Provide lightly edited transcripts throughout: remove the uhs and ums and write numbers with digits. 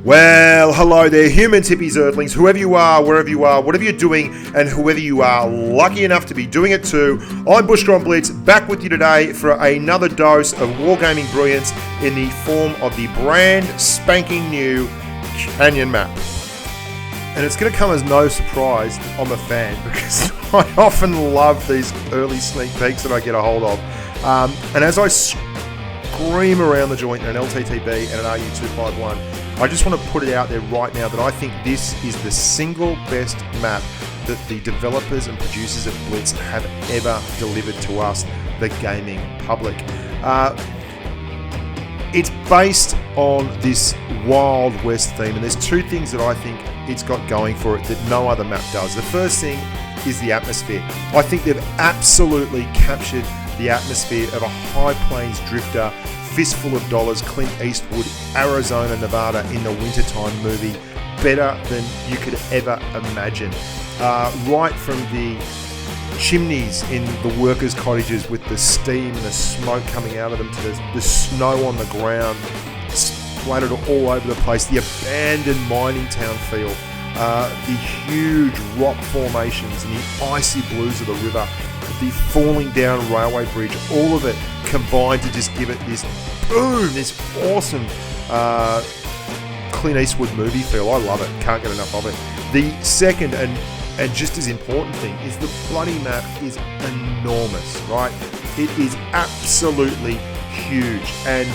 Well, hello there, humans, hippies, earthlings, whoever you are, wherever you are, whatever you're doing, and whoever you are lucky enough to be doing it too. I'm Bushka on Blitz, back with you today for another dose of wargaming brilliance in the form of the brand spanking new Canyon map. And it's going to come as no surprise that I'm a fan, because I often love these early sneak peeks that I get a hold of. And as I scream around the joint in an LTTB and an RU251, I just want to put it out there right now that I think this is the single best map that the developers and producers of Blitz have ever delivered to us, the gaming public. It's based on this Wild West theme, and there's two things that I think it's got going for it that no other map does. The first thing is the atmosphere. I think they've absolutely captured the atmosphere of a high plains drifter, fistful of dollars, Clint Eastwood, Arizona, Nevada in the wintertime movie, better than you could ever imagine. Right from the chimneys in the workers' cottages with the steam and the smoke coming out of them to the snow on the ground, splattered all over the place, the abandoned mining town feel, the huge rock formations and the icy blues of the river, the falling down railway bridge, all of it combined to just give it this boom, this awesome Clint Eastwood movie feel. I love it, can't get enough of it. The second and just as important thing is the bloody map is enormous, right? It is absolutely huge, and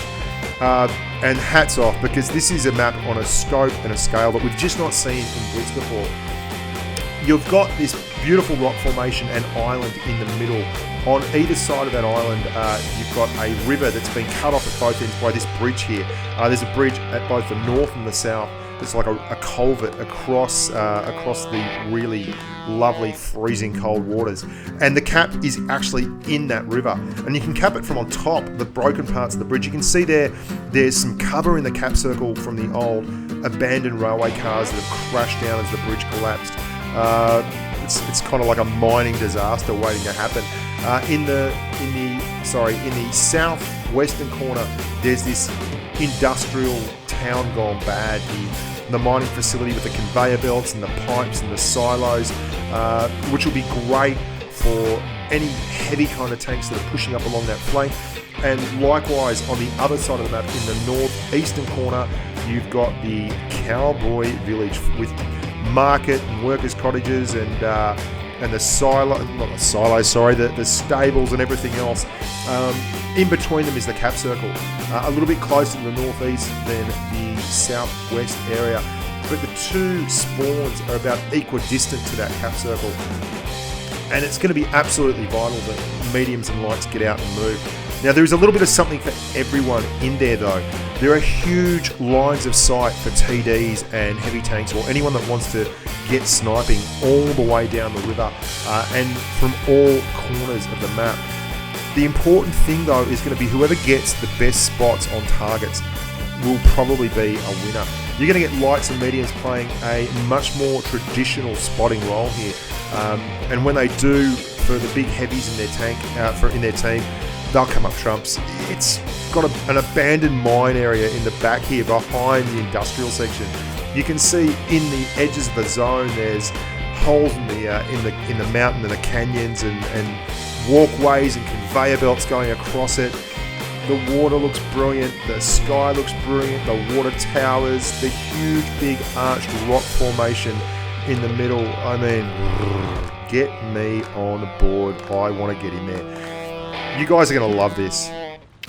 hats off, because this is a map on a scope and a scale that we've just not seen in Blitz before. You've got this beautiful rock formation and island in the middle. On either side of that island, you've got a river that's been cut off at both ends by this bridge here. There's a bridge at both the north and the south. It's like a culvert across the really lovely freezing cold waters. And the cap is actually in that river. And you can cap it from on top, the broken parts of the bridge. You can see there's some cover in the cap circle from the old abandoned railway cars that have crashed down as the bridge collapsed. It's kind of like a mining disaster waiting to happen. In the southwestern corner, there's this industrial town gone bad. The mining facility with the conveyor belts and the pipes and the silos, which will be great for any heavy kind of tanks that are pushing up along that flank. And likewise, on the other side of the map, in the northeastern corner, you've got the cowboy village with market and workers' cottages and the stables and everything else. In between them is the cap circle, a little bit closer to the northeast than the southwest area, but the two spawns are about equidistant to that cap circle, and it's going to be absolutely vital that mediums and lights get out and move. Now, there is a little bit of something for everyone in there, though. There are huge lines of sight for TDs and heavy tanks, or anyone that wants to get sniping all the way down the river and from all corners of the map. The important thing, though, is going to be whoever gets the best spots on targets will probably be a winner. You're going to get lights and mediums playing a much more traditional spotting role here, and when they do, for the big heavies in their tank, in their team, they'll come up trumps. It's got an abandoned mine area in the back here behind the industrial section. You can see in the edges of the zone there's holes in the mountain and the canyons and walkways and conveyor belts going across it. The water looks brilliant, the sky looks brilliant, the water towers, the huge big arched rock formation in the middle. I mean, get me on board. I want to get in there. You guys are going to love this.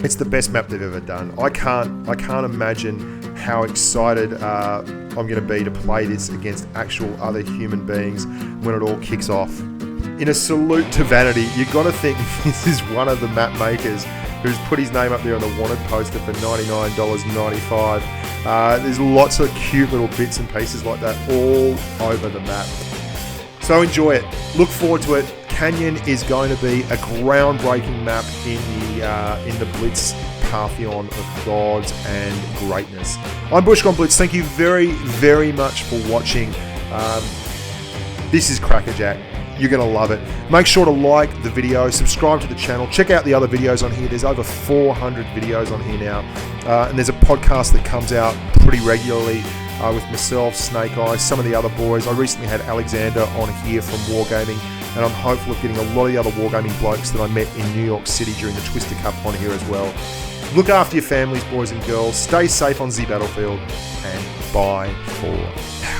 It's the best map they've ever done. I can't imagine how excited I'm going to be to play this against actual other human beings when it all kicks off. In a salute to vanity, you've got to think this is one of the map makers who's put his name up there on the wanted poster for $99.95. There's lots of cute little bits and pieces like that all over the map. So enjoy it. Look forward to it. Canyon is going to be a groundbreaking map in the Blitz pantheon of gods and greatness. I'm Bushka on Blitz. Thank you very, very much for watching. This is Crackerjack. You're going to love it. Make sure to like the video, subscribe to the channel, check out the other videos on here. There's over 400 videos on here now. And there's a podcast that comes out pretty regularly with myself, Snake Eyes, some of the other boys. I recently had Alexander on here from Wargaming, and I'm hopeful of getting a lot of the other Wargaming blokes that I met in New York City during the Twister Cup on here as well. Look after your families, boys and girls. Stay safe on the battlefield, and bye for now.